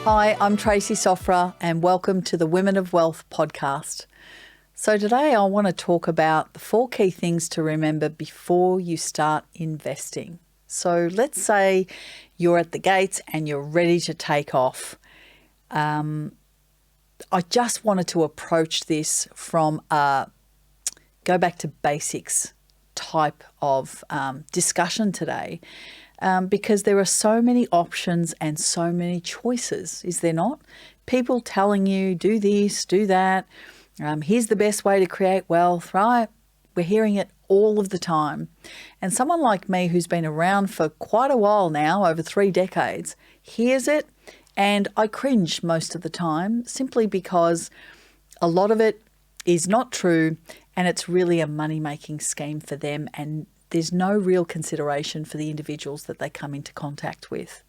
Hi, I'm Tracy Sofra and welcome to the Women of Wealth podcast. So today I want to talk about the 4 key things to remember before you start investing. So let's say you're at the gates and you're ready to take off. I just wanted to approach this from a go back to basics type of discussion today. Because there are so many options and so many choices, is there not? People telling you, do this, do that. Here's the best way to create wealth, right? We're hearing it all of the time. And someone like me who's been around for quite a while now, over 3 decades, hears it and I cringe most of the time simply because a lot of it is not true and it's really a money-making scheme for them, and there's no real consideration for the individuals that they come into contact with.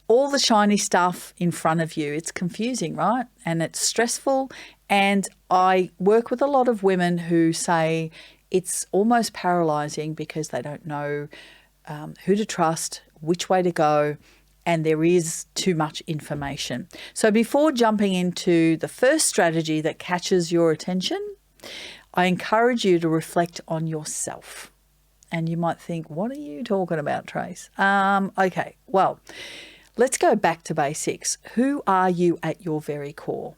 All the shiny stuff in front of you, it's confusing, right? And it's stressful. And I work with a lot of women who say it's almost paralyzing because they don't know who to trust, which way to go, and there is too much information. So before jumping into the first strategy that catches your attention, I encourage you to reflect on yourself. And you might think, what are you talking about, Trace? Okay, well, let's go back to basics. Who are you at your very core?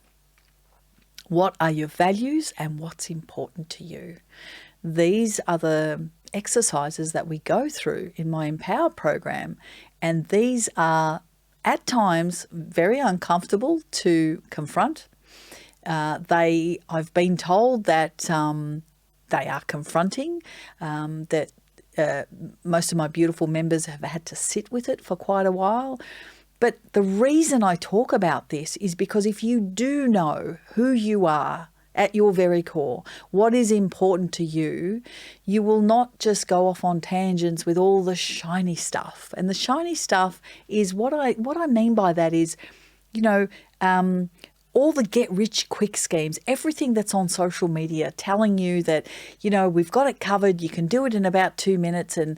What are your values and what's important to you? These are the exercises that we go through in my Empower program. And these are at times very uncomfortable to confront. I've been told that they are confronting, that most of my beautiful members have had to sit with it for quite a while. But the reason I talk about this is because if you do know who you are at your very core, what is important to you, you will not just go off on tangents with all the shiny stuff. And the shiny stuff is what I mean by that is, all the get-rich-quick schemes, everything that's on social media telling you that, we've got it covered, you can do it in about 2 minutes, and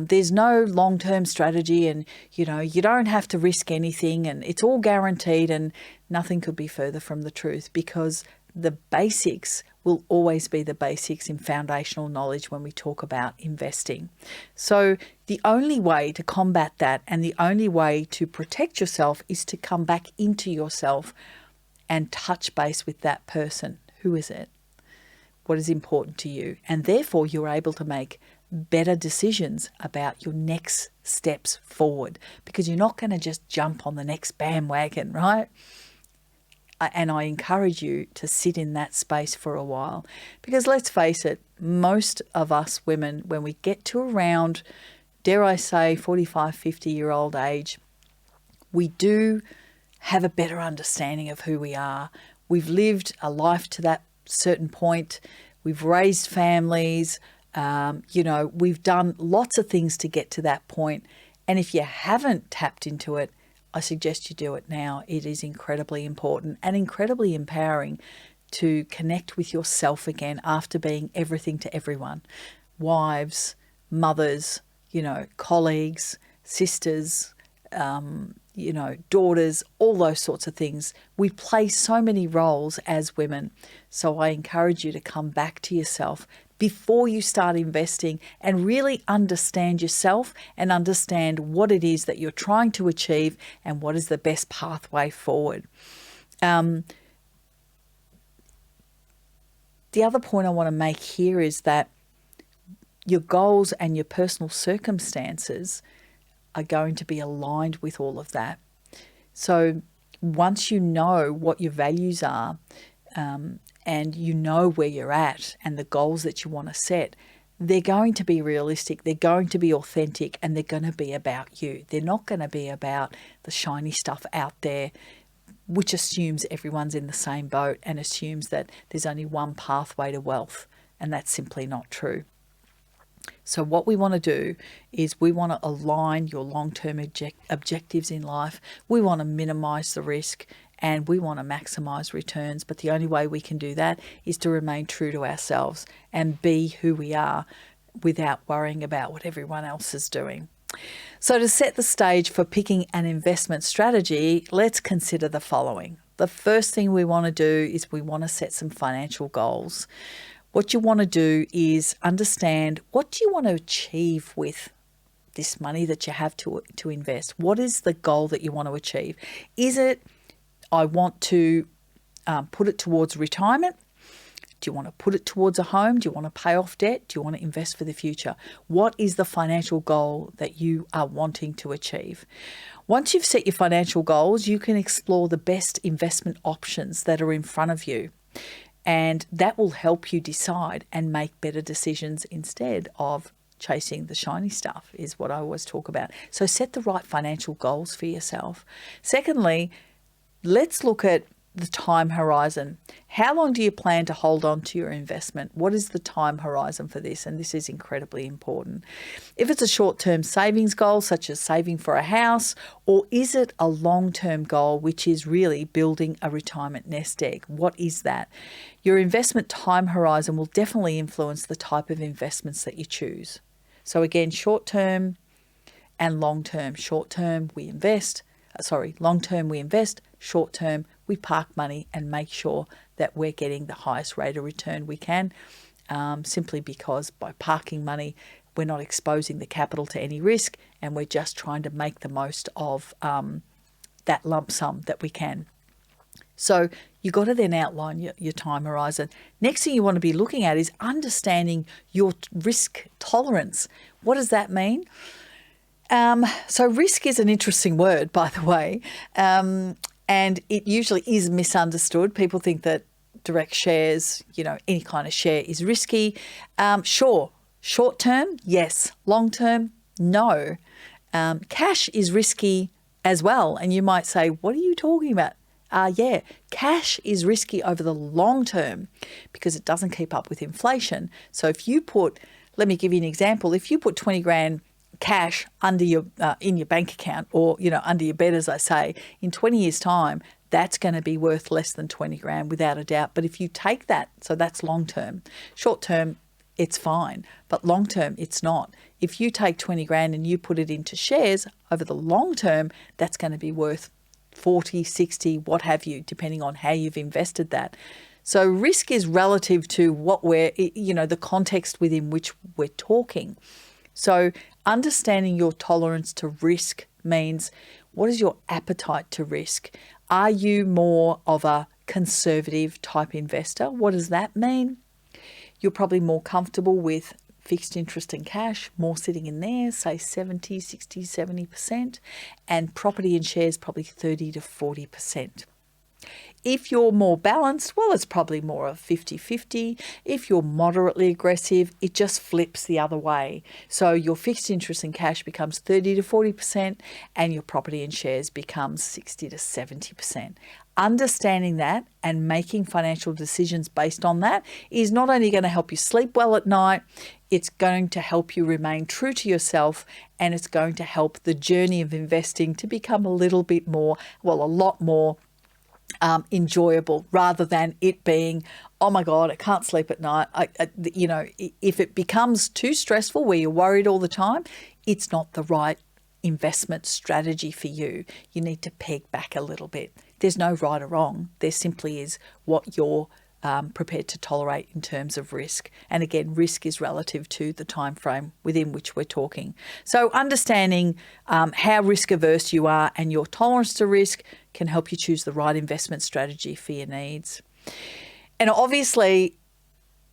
there's no long-term strategy, and, you don't have to risk anything, and it's all guaranteed, and nothing could be further from the truth, because the basics will always be the basics in foundational knowledge when we talk about investing. So the only way to combat that and the only way to protect yourself is to come back into yourself and touch base with that person. Who is it? What is important to you? And therefore, you're able to make better decisions about your next steps forward, because you're not going to just jump on the next bandwagon, right? And I encourage you to sit in that space for a while, because let's face it, most of us women, when we get to around, dare I say, 45, 50-year-old age, we do have a better understanding of who we are. We've lived a life to that certain point. We've raised families. We've done lots of things to get to that point. And if you haven't tapped into it, I suggest you do it now. It is incredibly important and incredibly empowering to connect with yourself again after being everything to everyone. Wives, mothers, colleagues, sisters, daughters, all those sorts of things. We play so many roles as women. So I encourage you to come back to yourself before you start investing and really understand yourself and understand what it is that you're trying to achieve and what is the best pathway forward. The other point I want to make here is that your goals and your personal circumstances are going to be aligned with all of that. So once you know what your values are, and you know where you're at and the goals that you want to set, they're going to be realistic, they're going to be authentic, and they're going to be about you. They're not going to be about the shiny stuff out there, which assumes everyone's in the same boat and assumes that there's only one pathway to wealth, and that's simply not true. So what we want to do is we want to align your long-term objectives in life. We want to minimize the risk and we want to maximize returns. But the only way we can do that is to remain true to ourselves and be who we are without worrying about what everyone else is doing. So to set the stage for picking an investment strategy, let's consider the following. The first thing we want to do is we want to set some financial goals. What you want to do is understand, what do you want to achieve with this money that you have to invest? What is the goal that you want to achieve? Is it, I want to put it towards retirement? Do you want to put it towards a home? Do you want to pay off debt? Do you want to invest for the future? What is the financial goal that you are wanting to achieve? Once you've set your financial goals, you can explore the best investment options that are in front of you. And that will help you decide and make better decisions instead of chasing the shiny stuff, is what I always talk about. So set the right financial goals for yourself. Secondly, let's look at the time horizon. How long do you plan to hold on to your investment? What is the time horizon for this? And this is incredibly important. If it's a short-term savings goal, such as saving for a house, or is it a long-term goal, which is really building a retirement nest egg? What is that? Your investment time horizon will definitely influence the type of investments that you choose. So again, short-term and long-term. Short-term, we invest. Long-term, we invest. Short-term, we park money and make sure that we're getting the highest rate of return we can, simply because by parking money, we're not exposing the capital to any risk, and we're just trying to make the most of that lump sum that we can. So you've got to then outline your time horizon. Next thing you want to be looking at is understanding your risk tolerance. What does that mean? So risk is an interesting word, by the way, and it usually is misunderstood. People think that direct shares, any kind of share is risky. Sure, short term, yes. Long term, no. Cash is risky as well. And you might say, what are you talking about? Cash is risky over the long term because it doesn't keep up with inflation. So if you let me give you an example. If you put 20 grand cash under in your bank account, or under your bed, as I say, in 20 years time, that's going to be worth less than 20 grand without a doubt. But if you take that, so that's long term. Short term, it's fine, but long term, it's not. If you take 20 grand and you put it into shares, over the long term, that's going to be worth 40, 60, what have you, depending on how you've invested that. So risk is relative to what the context within which we're talking. So understanding your tolerance to risk means, what is your appetite to risk? Are you more of a conservative type investor? What does that mean? You're probably more comfortable with fixed interest and cash, more sitting in there, say 70, 60, 70%, and property and shares probably 30 to 40%. If you're more balanced, well, it's probably more of 50-50. If you're moderately aggressive, it just flips the other way. So your fixed interest and cash becomes 30 to 40%, and your property and shares becomes 60 to 70%. Understanding that and making financial decisions based on that is not only going to help you sleep well at night, it's going to help you remain true to yourself, and it's going to help the journey of investing to become a lot more enjoyable, rather than it being, oh my God, I can't sleep at night. If it becomes too stressful where you're worried all the time, it's not the right investment strategy for you. You need to peg back a little bit. There's no right or wrong. There simply is what you're prepared to tolerate in terms of risk. And again, risk is relative to the time frame within which we're talking. So understanding how risk averse you are and your tolerance to risk can help you choose the right investment strategy for your needs. And obviously,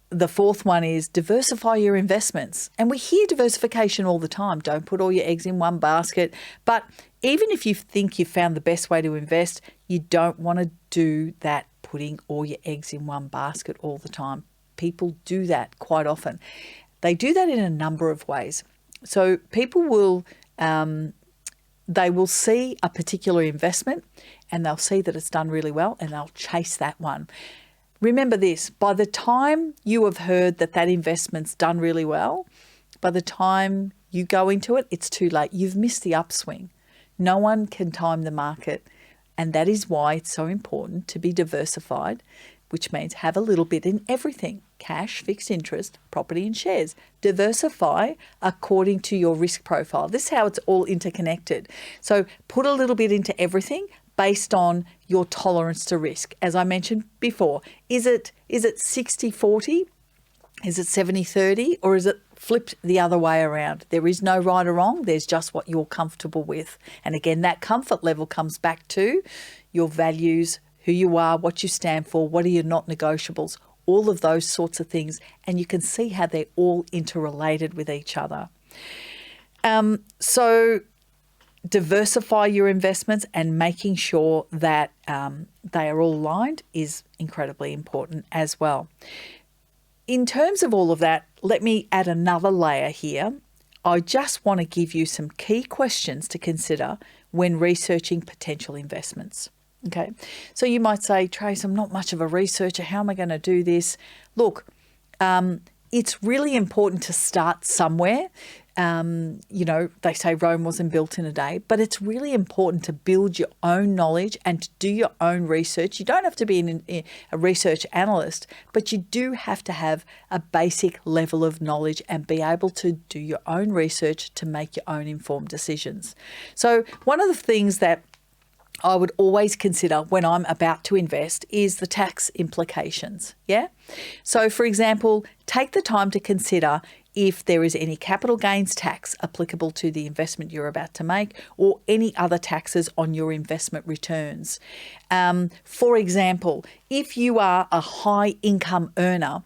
the fourth one is diversify your investments. And we hear diversification all the time. Don't put all your eggs in one basket. But even if you think you've found the best way to invest, you don't want to do that, putting all your eggs in one basket all the time. People do that quite often. They do that in a number of ways. So people will they will see a particular investment and they'll see that it's done really well and they'll chase that one. Remember this, by the time you have heard that investment's done really well, by the time you go into it, it's too late. You've missed the upswing. No one can time the market. And that is why it's so important to be diversified, which means have a little bit in everything: cash, fixed interest, property and shares. Diversify according to your risk profile. This is how it's all interconnected. So put a little bit into everything based on your tolerance to risk. As I mentioned before, is it 60-40? Is it 70-30? Or is it flipped the other way around? There is no right or wrong. There's just what you're comfortable with. And again, that comfort level comes back to your values, who you are, what you stand for, what are your not negotiables, all of those sorts of things. And you can see how they're all interrelated with each other. So diversify your investments and making sure that they are all aligned is incredibly important as well. In terms of all of that, let me add another layer here. I just want to give you some key questions to consider when researching potential investments. Okay, so you might say, Trace, I'm not much of a researcher. How am I going to do this? Look, it's really important to start somewhere. They say Rome wasn't built in a day, but it's really important to build your own knowledge and to do your own research. You don't have to be a research analyst, but you do have to have a basic level of knowledge and be able to do your own research to make your own informed decisions. So one of the things that I would always consider when I'm about to invest is the tax implications. Yeah. So for example, take the time to consider if there is any capital gains tax applicable to the investment you're about to make or any other taxes on your investment returns. For example, if you are a high income earner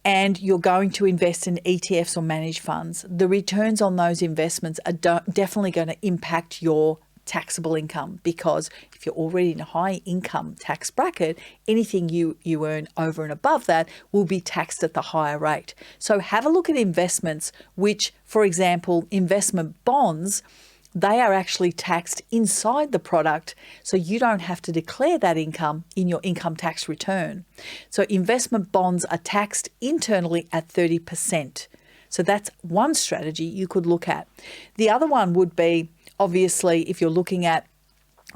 and you're going to invest in ETFs or managed funds, the returns on those investments are definitely going to impact your taxable income, because if you're already in a high income tax bracket, anything you earn over and above that will be taxed at the higher rate. So have a look at investments which, for example, investment bonds, they are actually taxed inside the product, so you don't have to declare that income in your income tax return. So investment bonds are taxed internally at 30%. So that's one strategy you could look at. The other one would be, obviously, if you're looking at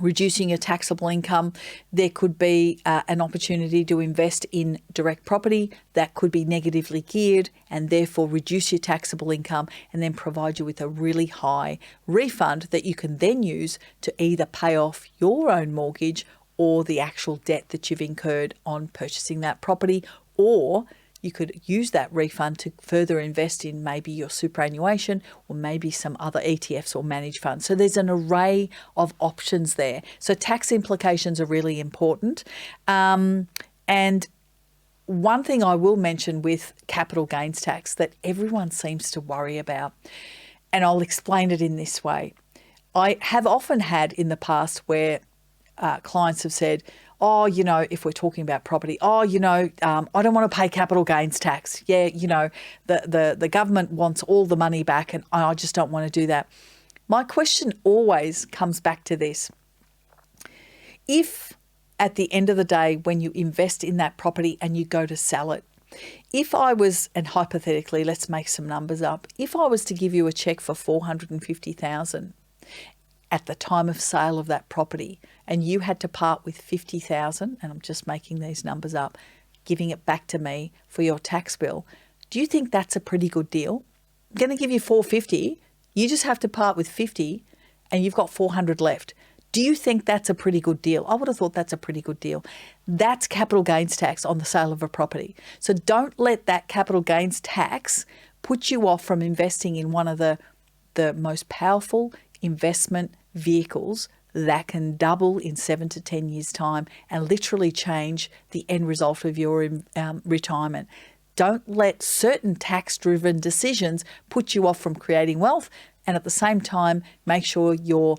reducing your taxable income, there could be an opportunity to invest in direct property that could be negatively geared and therefore reduce your taxable income and then provide you with a really high refund that you can then use to either pay off your own mortgage or the actual debt that you've incurred on purchasing that property, or you could use that refund to further invest in maybe your superannuation or maybe some other ETFs or managed funds. So there's an array of options there. So tax implications are really important. And one thing I will mention with capital gains tax that everyone seems to worry about, and I'll explain it in this way. I have often had in the past where clients have said, if we're talking about property, I don't want to pay capital gains tax. Yeah, the government wants all the money back and I just don't want to do that. My question always comes back to this. If at the end of the day, when you invest in that property and you go to sell it, if I was, and hypothetically, let's make some numbers up, if I was to give you a check for $450,000 at the time of sale of that property, and you had to part with $50,000, and I'm just making these numbers up, giving it back to me for your tax bill, do you think that's a pretty good deal? I'm going to give you $450, you just have to part with $50, and you've got $400 left. Do you think that's a pretty good deal? I would have thought that's a pretty good deal. That's capital gains tax on the sale of a property. So don't let that capital gains tax put you off from investing in one of the most powerful investment vehicles that can double in 7 to 10 years' time and literally change the end result of your retirement. Don't let certain tax-driven decisions put you off from creating wealth, and at the same time, make sure you're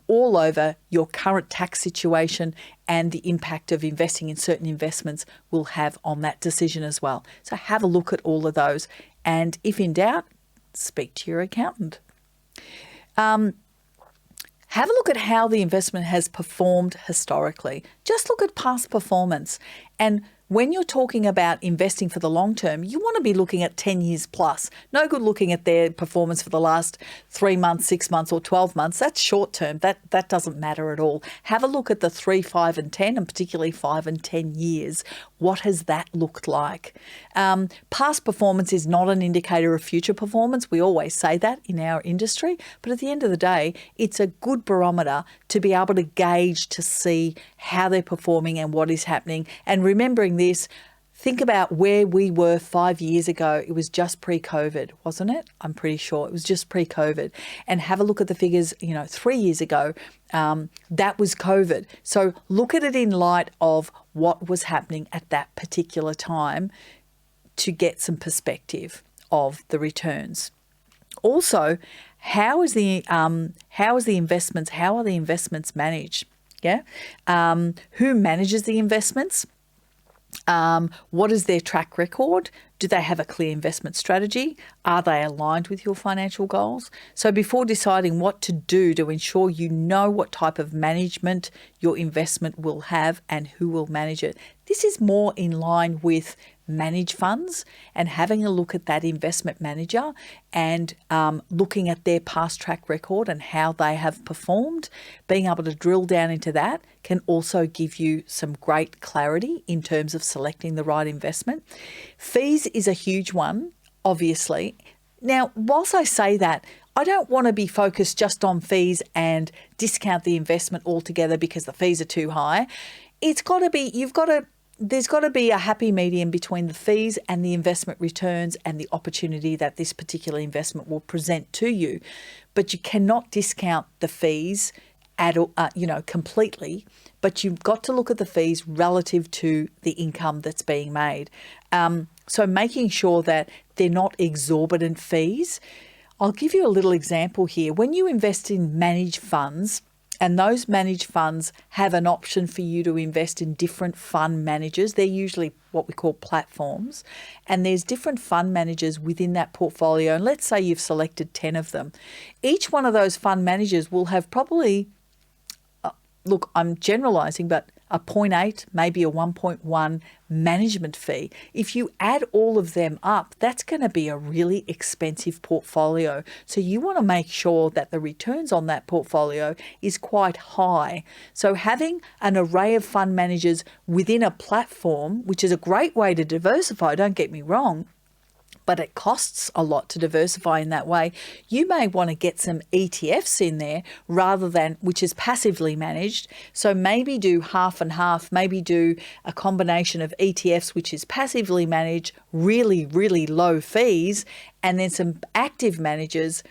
all over your current tax situation and the impact of investing in certain investments will have on that decision as well. So have a look at all of those, and if in doubt, speak to your accountant. Have a look at how the investment has performed historically. Just look at past performance and when you're talking about investing for the long term, you want to be looking at 10 years plus. No good looking at their performance for the last 3 months, 6 months or 12 months. That's short term. That doesn't matter at all. Have a look at the 3, 5 and 10, and particularly 5 and 10 years. What has that looked like? Past performance is not an indicator of future performance. We always say that in our industry. But at the end of the day, it's a good barometer to be able to gauge, to see how they're performing and what is happening. And remembering this, think about where we were 5 years ago. It was just pre-COVID, wasn't it? I'm pretty sure it was just pre-COVID. And have a look at the figures, 3 years ago, that was COVID. So look at it in light of what was happening at that particular time to get some perspective of the returns. Also, how are the investments managed? Yeah. Who manages the investments? What is their track record? Do they have a clear investment strategy? Are they aligned with your financial goals? So before deciding what to do to ensure you know what type of management your investment will have and who will manage it, this is more in line with managed funds and having a look at that investment manager and looking at their past track record and how they have performed. Being able to drill down into that can also give you some great clarity in terms of selecting the right investment. Fees is a huge one, obviously. Now, whilst I say that, I don't want to be focused just on fees and discount the investment altogether because the fees are too high. There's got to be a happy medium between the fees and the investment returns and the opportunity that this particular investment will present to you. But you cannot discount the fees completely, but you've got to look at the fees relative to the income that's being made. So making sure that they're not exorbitant fees. I'll give you a little example here. When you invest in managed funds, and those managed funds have an option for you to invest in different fund managers. They're usually what we call platforms. And there's different fund managers within that portfolio. And let's say you've selected 10 of them. Each one of those fund managers will have probably, look, I'm generalizing, but a 0.8, maybe a 1.1 management fee. If you add all of them up, that's going to be a really expensive portfolio. So you want to make sure that the returns on that portfolio is quite high. So having an array of fund managers within a platform, which is a great way to diversify, don't get me wrong, but it costs a lot to diversify in that way. You may want to get some ETFs in there rather than, which is passively managed. So maybe do half and half, maybe do a combination of ETFs, which is passively managed, really, really low fees, and then some active managers,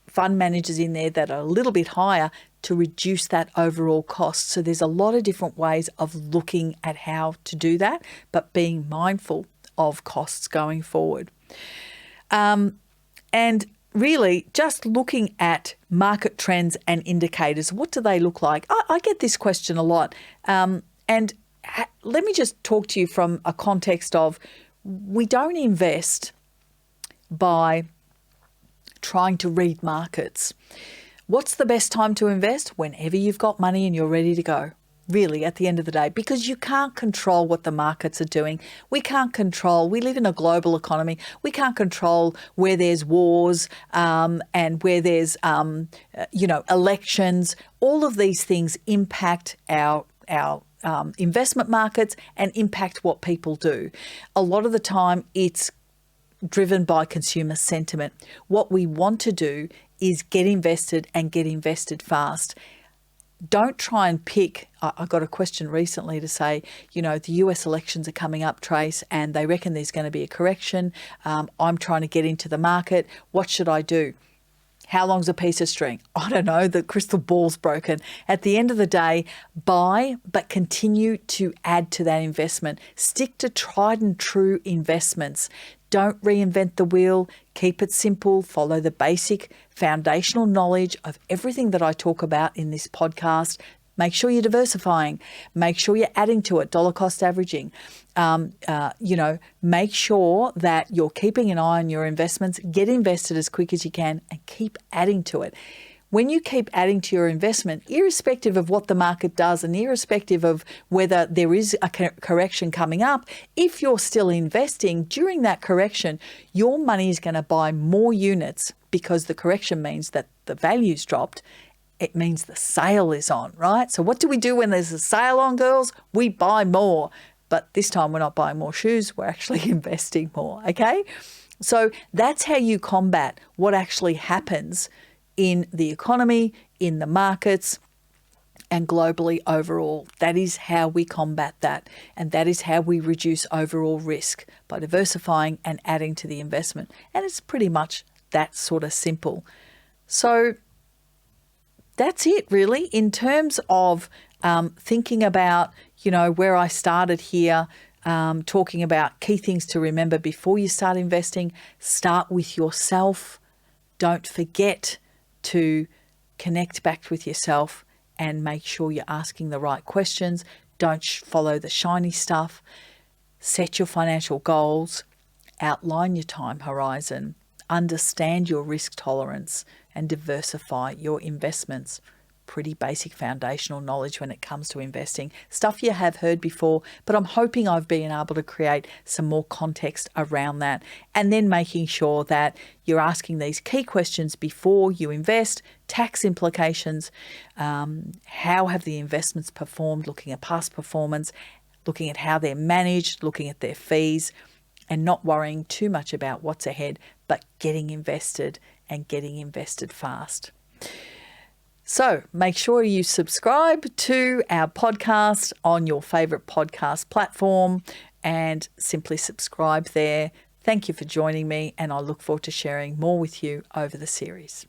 fund managers in there that are a little bit higher to reduce that overall cost. So there's a lot of different ways of looking at how to do that, but being mindful of costs going forward. And really just looking at market trends and indicators. What do they look like? I get this question a lot. And let me just talk to you from a context of we don't invest by trying to read markets. What's the best time to invest? Whenever you've got money and you're ready to go. Really, at the end of the day, because you can't control what the markets are doing. We live in a global economy. We can't control where there's wars and where there's, elections. All of these things impact our investment markets and impact what people do. A lot of the time, it's driven by consumer sentiment. What we want to do is get invested and get invested fast. Don't try and pick. I got a question recently to say, the US elections are coming up, Trace, and they reckon there's going to be a correction. I'm trying to get into the market. What should I do? How long's a piece of string? I don't know. The crystal ball's broken. At the end of the day, buy, but continue to add to that investment. Stick to tried and true investments. Don't reinvent the wheel. Keep it simple. Follow the basic foundational knowledge of everything that I talk about in this podcast. Make sure you're diversifying. Make sure you're adding to it, dollar cost averaging. Make sure that you're keeping an eye on your investments. Get invested as quick as you can and keep adding to it. when you keep adding to your investment, irrespective of what the market does and irrespective of whether there is a correction coming up, if you're still investing during that correction, your money is going to buy more units because the correction means that the value's dropped. It means the sale is on, right? So what do we do when there's a sale on, girls? We buy more. But this time we're not buying more shoes, we're actually investing more, okay? So that's how you combat what actually happens in the economy, in the markets, and globally overall. That is how we combat that. And that is how we reduce overall risk, by diversifying and adding to the investment. And it's pretty much that sort of simple. So that's it really in terms of thinking about, where I started here, talking about key things to remember before you start investing. Start with yourself. Don't forget to connect back with yourself and make sure you're asking the right questions. Don't follow the shiny stuff. Set your financial goals. Outline your time horizon. Understand your risk tolerance and diversify your investments. Pretty basic foundational knowledge when it comes to investing. Stuff you have heard before, but I'm hoping I've been able to create some more context around that. And then making sure that you're asking these key questions before you invest. Tax implications, how have the investments performed, looking at past performance, looking at how they're managed, looking at their fees, and not worrying too much about what's ahead, but getting invested and getting invested fast. So make sure you subscribe to our podcast on your favourite podcast platform and simply subscribe there. Thank you for joining me, and I look forward to sharing more with you over the series.